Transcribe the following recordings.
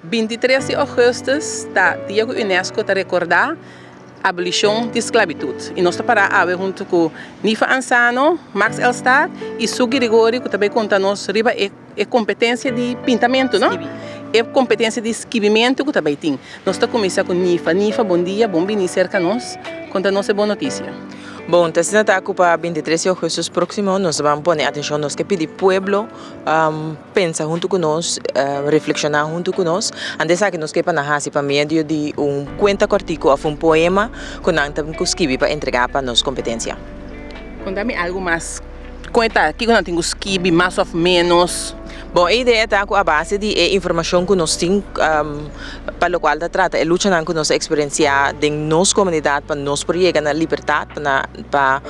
23 de agosto está dia que a Unesco está recordar a abolição da esclavitud. E nós estamos para junto com Nifa Ansano, Max Elstad e Sugi Rigori, que também conta-nos riba a competência de pintamento, não? É competência de escrevimento que também tem. Nós estamos começando com Nifa. Nifa, bom dia, bom vir cerca de nós. Conta-nos a boa notícia. Bom, então se está para 23 de agosto próximo, nós vamos pôr atenção, nós que pedir pueblo pensa junto com nós, reflexionar junto com nós. Antes que nós que para narrar para meio de cuenta cortico ou poema que nós temos escrever para entregar para nossa competência. Conta-me algo mais. Conta aqui que nós temos escrever mais ou menos. Bom, a ideia está com a base de informação que nós temos para o qual trata é lutar com nossa experiência de nossa comunidade para nós chegar na liberdade para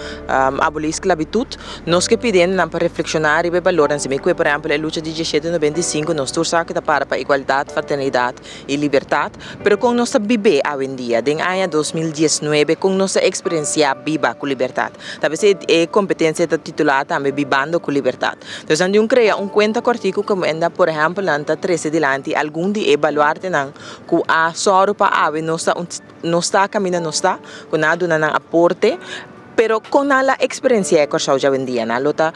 abolir a esclavitud. Nós que pedimos para reflexionar e valorar assim, por exemplo, a luta de 1795 nós torçamos para a igualdade, fraternidade e liberdade, mas com nossa viver hoje em dia, em ano 2019, com nossa experiência viva com liberdade. Talvez é competência titulada também vivendo com liberdade. Então, nós criamos conta cortico como ainda, por exemplo, nanta 13 dilante, algum dia evaluar tenang ku a soro pa ave não está caminhando não está, com nada na aporte. Pero com a experiência que eu já vendia, na luta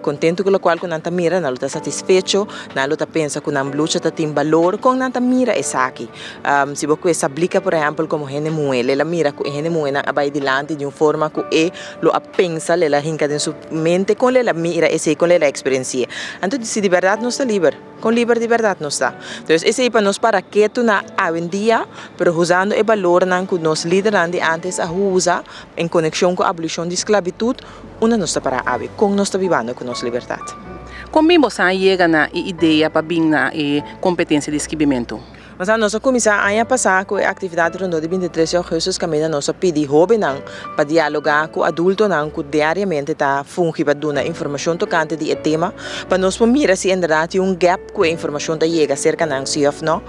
contento com o qual com nanta mira, na luta satisfeito, na luta pensa com nanta luta tem valor, com nanta mira essa aqui. Se você se aplica, por exemplo, como gente muele, ela mira com gente muele vai dilante de uma forma que lo a pensa, ela rinca de sua mente com ela mira esse com ela experiência. Então se de verdade não está livre, com livre de verdade não está. Então esse é para nós para que tu na hoje dia, pero usando o valor nan que nós liderando antes a usa em conexão com a abolição de esclavitud, uma nossa para ave, com nós está vivendo com nossa liberdade. Como você chega na ideia para vir na competência de escrevimento? Mas a nossa comissão a passar com a atividade rondou de 23 de agosto que a nossa pedi jovem para dialogar com adulto que diariamente está fungindo para dar informação tocante de tema para nós mirar se ainda tem gap com a informação que chega cerca de si ou não.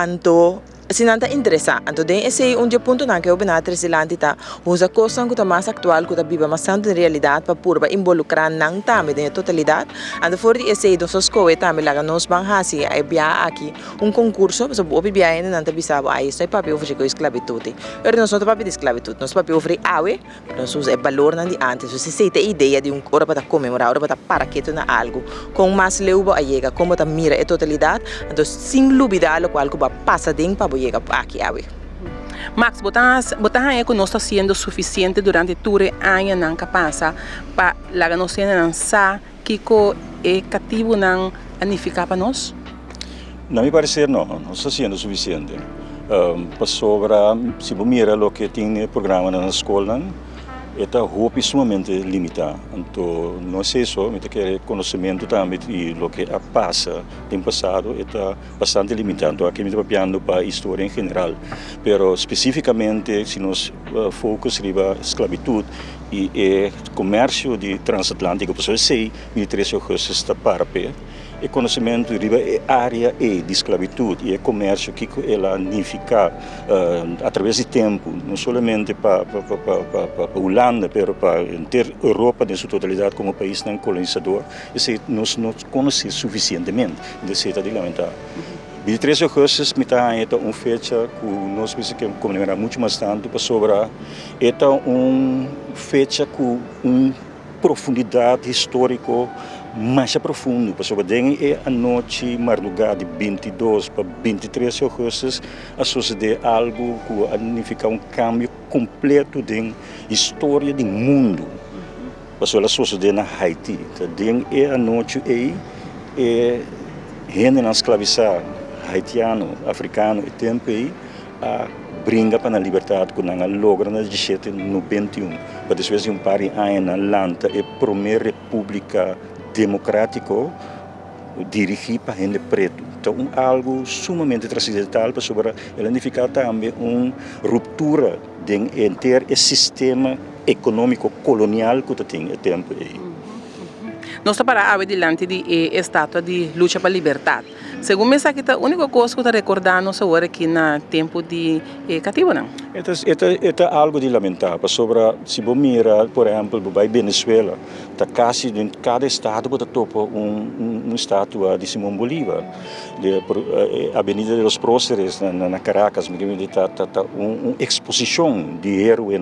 Então se não está interessante, então esse é ponto que eu venho a trazer tá usa coisa que mais atual que vive mais tanto em realidade para purba involucrar não também na totalidade. Então for esse dos escolas também lá nós vamos fazer aqui concurso para o bebê ainda não bisa aí isso é para oferecer com esclavitud. Eu não sou para de esclavitud, nós para oferecer ave, nós usa valor não de antes. Se você tem ideia de hora para comemorar, hora para que tu na algo com mais leuba a chega, como tá mira a totalidade, então sem dúvida o qual que vai passar dentro para chega aqui ave. Max, botar aí que nós está sendo suficiente durante todo o ano que passa para lá nós não que é cativo não anificar para nós? Na meu parecer não está sendo suficiente. Para sobra, se você mira o que tem programa na escola, é roupa sumamente limitada. Então, não sei só, mas que conhecimento também e o que passa no passado é bastante limitado. Então, aqui me estou falando para a história em geral, mas especificamente se nós focus na esclavitud e comércio de transatlântico, porque eu sei, 23 de agosto está para e conhecimento de área de esclavitud e comércio que ela significa através do tempo, não somente para a Holanda, mas para a Europa em sua totalidade como país não colonizador, e nós não conhecemos suficientemente, isso é de lamentar. 23 de agosto é uma fecha que nós precisamos comemorar muito mais tanto para sobrar, é uma fecha com uma profundidade histórica mais profundo, porque é a noite, madrugada de 22 para 23 de agosto, a suceder algo que significa um cambio completo da história do mundo. Porque ela suceder na Haiti. É a noite é gente escravizada, haitiano, africano, e tempo a brinca para a liberdade que não logra na 1791. Para depois de par de anos na Lanta, é a primeira república democrático dirigir para gente preto. Então, algo sumamente transcendental para sobre ela significa também uma ruptura de ter esse sistema econômico colonial que tem o tempo aí. Nós estamos para diante de estátua de luta para a liberdade. Segundo me sabe que a única coisa que está recordando agora aqui na tempo de cativo, não? É algo de lamentável. Sobre, se você mira, por exemplo, vai Venezuela, tá quase em cada estado você topa estátua de Simão Bolívar. A Avenida dos Próceres na Caracas, tá uma exposição de herói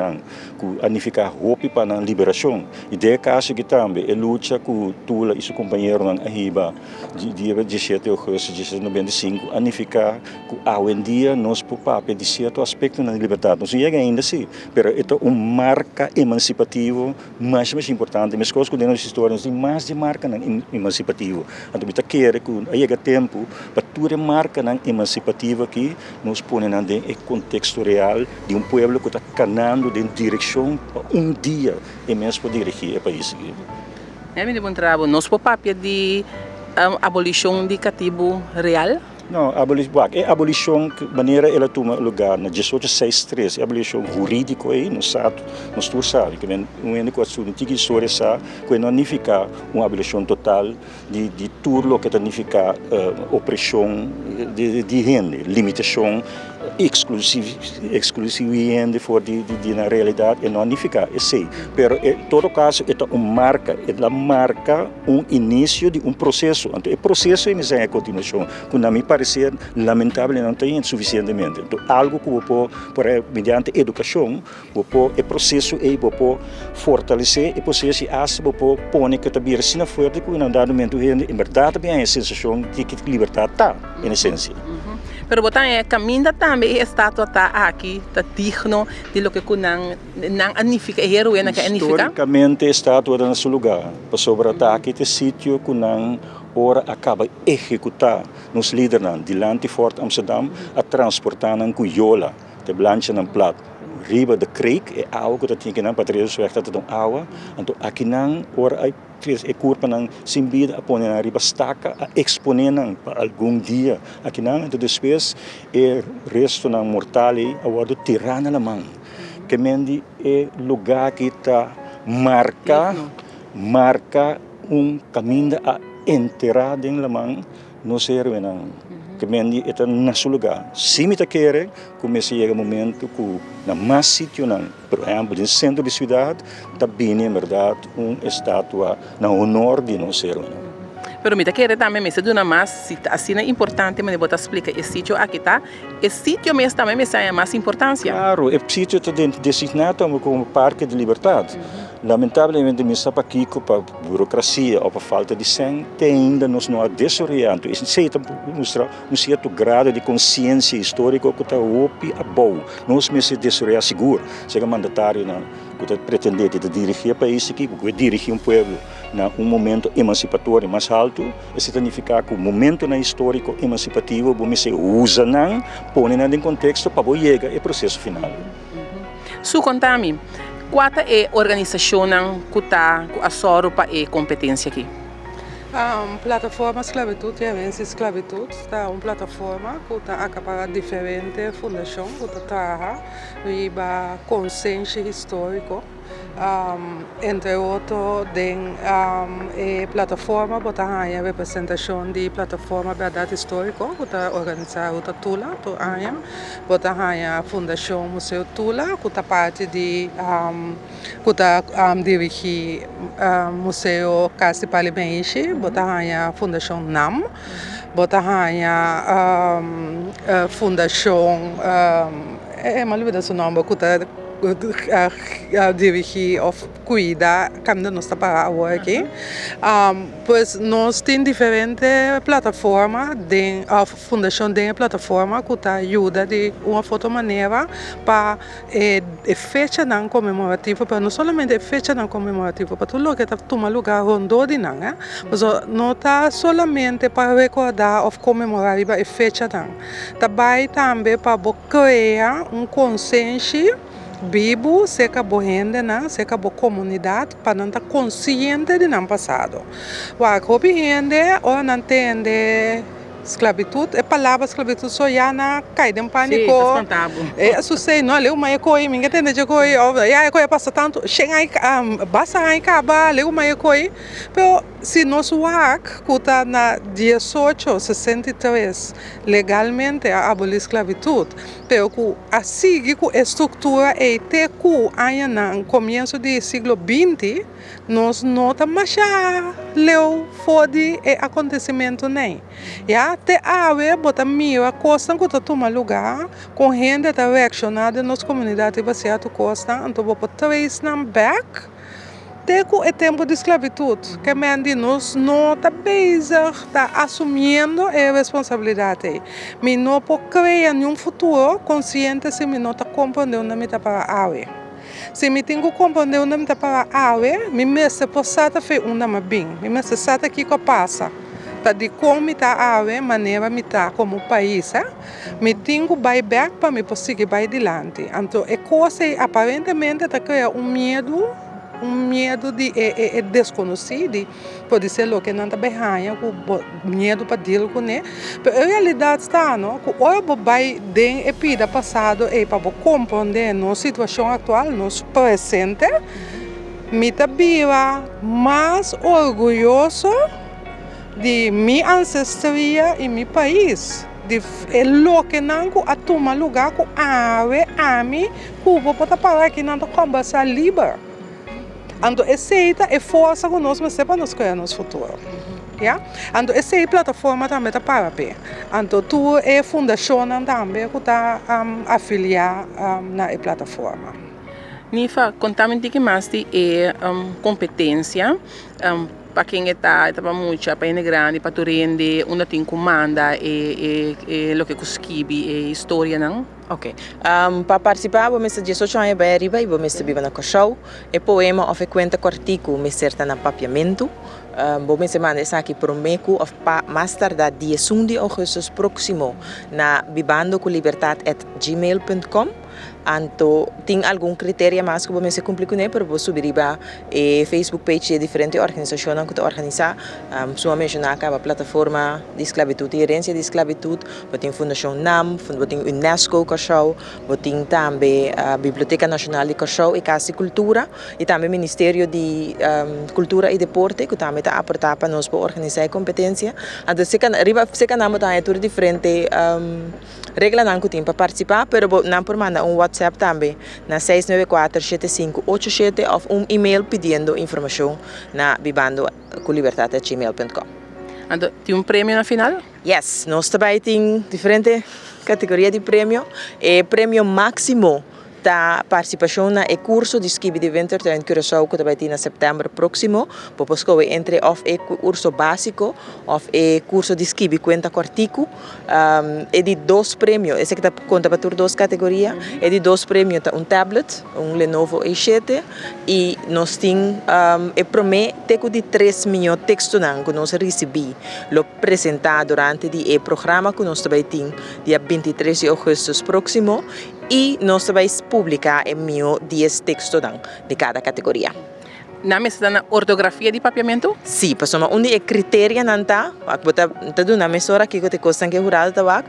que anifica roupa para a liberação. E de caso que também é luta com Tula e seu companheiro na Arriba, dia 17 de agosto de 1995, anifica que hoje em dia nós papel de certo aspecto na liberdade. Não chega ainda assim, mas é marca emancipativo mais importante. Mas coisas que dentro das histórias tem mais de marca emancipativo. Então, eu quero que chega tempo para toda marca emancipativa que nos põe no contexto real de um povo que está caminhando em direção para dia e mesmo para dirigir o país. É muito bom trabalho. Nós papel de abolição de cativo real. Não, a abolição, de maneira ela toma lugar na 1863, a abolição jurídica aí no Estado, no Estado sabe, que vem com a sua antiga história sabe, que não significa uma abolição total de tudo que significa opressão de gente, limitação exclusivamente fora na realidade, não significa assim. Mas em todo caso, ela marca início de processo. Então, o processo é a continuação, que na minha parecer, lamentável, não tem suficientemente. Então, algo que você mediante educação, o processo é fortalecer, o processo é você pôr que também é forte, que não dá momento, em verdade, também a sensação de que liberdade está, em essência. Pero botan caminho também a estátua está aqui, está digno de lo que não anifica, é heroína que anifica. Historicamente a estátua está no seu lugar, para sobre aqui é sítio que não ora acaba executar nos líderes diante de Fort Amsterdam a transportar na cuiola, de blanche na plato. Riba de creek é água que tem que não para trazer o efeito de água, então aqui não ora é curva não simbida a pôr na riba estaca a exponer para algum dia aqui não então depois é resto na mortal a guardo tirana na mão que mendi é lugar que está marca caminho a enterrar em la mão no serve não que mendi está no seu lugar. Se me quer, começa a chegar o momento que na mais sítio, por exemplo, no centro da cidade, também é verdade estátua na honor de não ser. Pero me quer também me duna mais assim é importante me botar explicar esse sítio aqui tá. Esse sítio mesmo também me sai mais importância. Claro, o sítio está designado como Parque de Liberdade. Lamentavelmente, me está aqui para burocracia ou para falta de sangue, ainda nos não desorientado. Isso mostra certo grado de consciência histórica que está a boa. Nós me se desorientar seguro. Chega mandatário que pretende dirigir o país aqui, que dirigir povo em momento emancipatório mais alto, isso significa que o momento histórico emancipativo você se usa põe em contexto para chegar ao processo final. Su contami. Qual é a organização que está a soro para a competência aqui? Plataforma Esclavitud e Avanço Esclavitud é uma plataforma que está a diferentes fundações que trabalha com consciência histórica. Entre outros, a plataforma bota a representação de plataforma Verdade Histórica, que está organizada o Tula, bota a Fundação Museu Tula, que está parte de que está dirigir Museu Casa Palimense, bota a Fundação NAM, bota a Fundação malvida o nome, que está dirigir ou cuidar quando nós estamos agora aqui. Pois nós temos diferentes plataformas, a fundação tem plataforma que ajuda de uma outra maneira para a fecha não comemorativa, para não somente a fecha não comemorativa, para tudo que está tomando lugar rondou de não, mas não está somente para recordar ou comemorar a fecha não, também para criar consciência vivo, seca boa gente, seca boa comunidade, para não estar consciente de não passado. O que gente ou não entende esclavitud, a palavra esclavitud só já na cai de Sim, pânico. espantado. Isso sei, não, leu uma coi, ninguém entende de coi, já coi passa tanto, chega aí, basta aí acaba, leu uma coi, pero se nós WAC, que está na 1863, legalmente a abolir esclavitud, pero que a seguir com a estrutura e até que aí no começo do século XX, nós nota mais já leu fode e acontecimento nem. Já até a bota mira costa que está tomando lugar com gente está reaccionada nas comunidades baseadas costa, então vou três na back. Teco é tempo de esclavitud, que mende nós não está bezig, está assumindo a responsabilidade. Me não pode criar nenhum futuro consciente se me não está compreendendo na meta para a área. Se me tenho compreendendo na meta para a área, me mesmo possata fe uma mais bem, me mesmo sata aqui que passa. Para de como me está a área, maneira me está como país, me tenho vai back para me conseguir vai adiante. Então, é coisa aparentemente está criando medo de desconhecido, pode ser o que não está bem, medo para deal com ele. Mas a realidade está, não? Que hoje vai den a vida passado e para compreender nossa situação atual, nosso presente, me está mais orgulhoso de minha ancestria e meu país. De lo que não a tomar lugar com a mim, que vou botar para aqui não conversar livre. Então, essa é força que nós para nós criar nosso futuro. Yeah? Então, essa plataforma também está para ver. Então, tu é fundação também que está afiliada na plataforma. Nifa, contame um pouquinho mais de competência. Para quem está muito para grande, para tu rende, onde tem comanda e o que escreve e história não? Ok. Para participar, vamos fazer 18 anos para arriba e vamos viver na show. E poema ou conta cortico, me certa na papiamento. Vamos mandar isso aqui por meio ou mais tardar dia 1 de agosto próximo na vivandocolibertad@gmail.com. Então, tem algum critério mais que vamos cumprir com ele, para você subir para a Facebook page de diferentes organizações que estão organizando. Só mencionar que a plataforma de esclavitud e herência de esclavitud, tem Fundação NAM, tem Unesco Cachau, tem também a Biblioteca Nacional de Cachau e Casa de Cultura, e também o Ministério de Cultura e Deporte, que também está a aportar para nós para organizar a competência. Então, se canamos também tudo diferente regras não tem para participar, mas não por mandar WhatsApp também na 694-7587 ou e-mail pedindo informação na vivandocolibertad@gmail.com. Então, tem prêmio na final? Yes, nós também temos diferentes categorias de prêmio. E prêmio máximo da participação no curso de esqui de winter em Curaçao que vai ter em setembro próximo. Para escolher entre o curso básico ou o curso de esqui conta cortico. É de 2 prêmios. Esse que conta para 2 categorias. É de 2 prêmios tablet, Lenovo E7 e nós temos promete de 3 milhões de textos que nós recebemos lo apresentar durante o programa que nós também temos dia 23 de agosto próximo. E nós vamos publicar em 10 textos de cada categoria. Na mesa na ortografia de papiamento? Sim, porque onde é critério não está, porque na mesora que te custa que jurado tá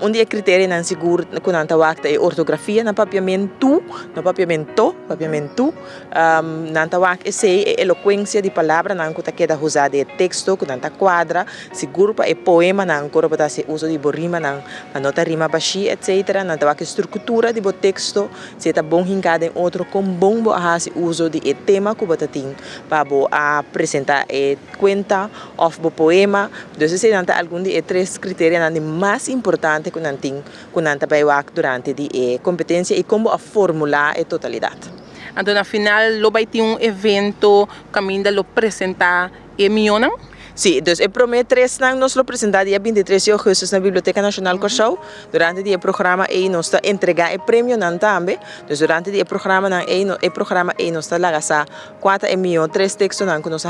onde é critério não seguro que não tá é ortografia na papiamento, no papiamento, não tá essa é eloquência de palavra não que queda usada de texto que não tá quadra, seguro para poema não que para se uso de rima não, a nota rima baixi, etc. Não tá estrutura de texto, se tá bom hincado em outro com bom a se uso de tema que para apresentar conta ou poema. Então, se não algum de 3 critérios mais importantes que não tem vai durante a competência e como a formular a totalidade. Então, na final, vai ter evento que ainda lo apresentar e milhão? Sim, então eu prometo 3 anos nós lo apresentar dia 23 de agosto na Biblioteca Nacional Cachau. Durante o programa e nós está entregar o prêmio não também. Então durante o programa nós está lagasa 4 milhões 3 textos não que nós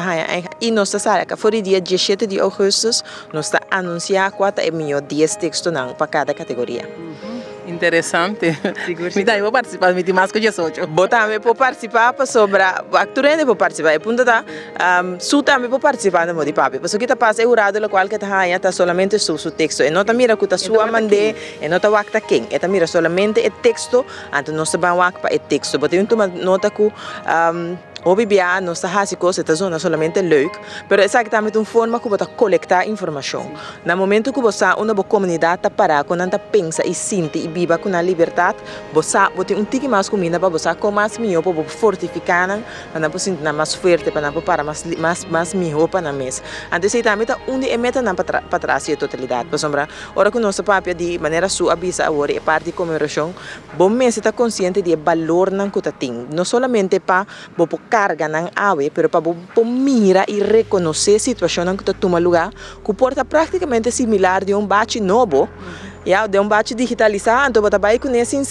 e nós está sara que for o dia 17 de agosto nós está anunciar 4 milhões 10 textos não para cada categoria. Interessante. Me dá, eu vou participar, me tem mais que 18. Vou também pode participar sobre a turene pode participar. E punta tá, su também pode participar no de papi. Porque kita passa o lado lo qual que tá solamente su texto. E não tá mira que tá sua mande, e não tá wakta quem. E tá mira solamente o texto, anto não se vai wakpa o texto. Porque eu nota que Obibia não está fazendo esta zona solamente leuk, mas é exatamente uma forma que você coletar informação. No momento que você uma boa comunidade para quando você pensa e sente e vive com a liberdade, você tem tique mais comida para você comer mais melhor, para fortificar, para você sentir mais forte, para mais melhor para a mesa. Então, isso também é onde é meta para trás a totalidade. Por exemplo, ora que nosso papi de maneira sua avisa agora é parte de comemoração, bom mês está consciente de valor não que tem, não solamente para carga ng awe, pero para mira e reconhecer a situação que toma lugar, que porta praticamente similar de bate novo, de bate digitalizado, então você vai conhecer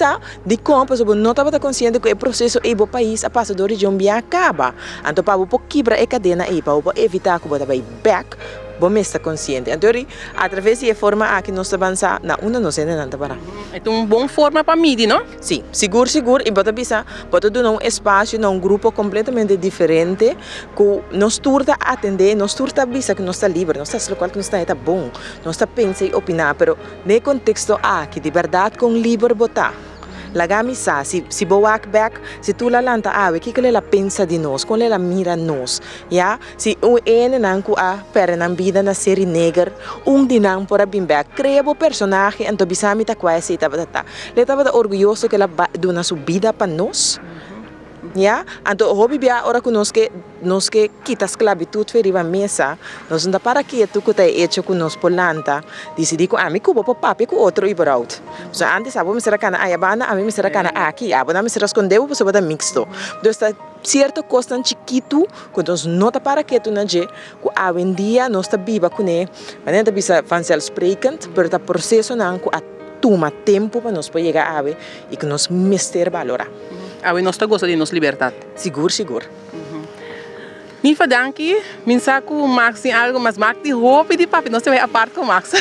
de como você não está consciente que o processo é o país a passador de acaba. Então para você quebrar a cadena e para evitar que você vai back, você está consciente. Então, através da forma que nós avançamos, não nos entendemos para. É uma boa forma para medir, não? Sim, seguro. E você pode dar um espaço, um grupo completamente diferente, que nós turta atender, nós turta avisa que nós está livre, nós está local que nós está bom, nós está pensa e opinar, pero no contexto que de verdade com livre botar. Lagami sa, si bawak back, si tula lanta awe, kikale la pensa di nos, kung la mira nos, ya? Si ene nang ku pera ng vida na seri neger, dinang pora bimbak, crea bo personaje, anto bisami ta kwasi ita batata. Leta bata orgulloso que la duna su vida pa nos. Ya, anto hobby bia ora que quita esclavitud feriva mesa, nos anda para que tu que hecho con nos polanta, decidi que a mí cubo papi com outro ibrout. So antes abo me será cana ayabana, a mí me será cana aqui, abo na me será escondeu, pues boda mixto. Do está cierto costan chiquito, quando nos nota para que tu naje, que hoje em dia nós está viva com ele, mas não bisa vanzelfsprekend, pero tá processo não que a toma tempo para nós poder chegar a e que nós mister valora. Awe nós está gosta de nossa liberdade. Seguro. Nifa danki, minsaku Max tem algo, mas Max de roupa e de papi, nós temos a parte com Max.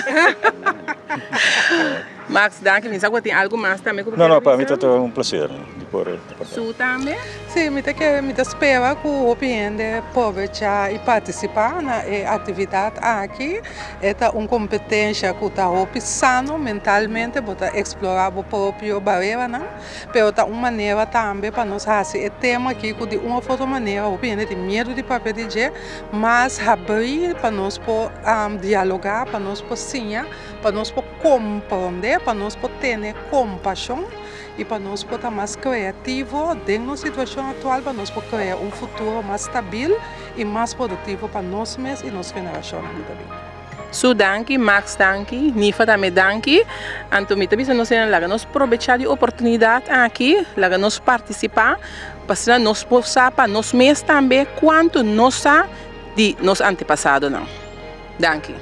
Max, danke, minsaku tem algo mais também. Não, para mim é um prazer. Su também? Sim, me espera que o OPN aproveitar e participar na atividade aqui. É uma competência que está sano mentalmente, para explorar o próprio barreira, não? Mas é uma maneira também para nós fazer o tema aqui, que de uma outra maneira, o OPN tem medo de papel de dia, mas abrir para nós dialogar, para nós sonhar, para nós compreender, para nós ter compaixão. E para nós poder estar mais criativo dentro da situação atual, para nós poder criar um futuro mais estável e mais produtivo para nós mesmos e nossa geração também. Su danki, Max danki, Nifa também danki. Anto mi tabi nós laga nós aproveitar a oportunidade aqui, laga nós participar, para nós possamos para nós mesmos também quanto nós de nos antepassados não. Danki.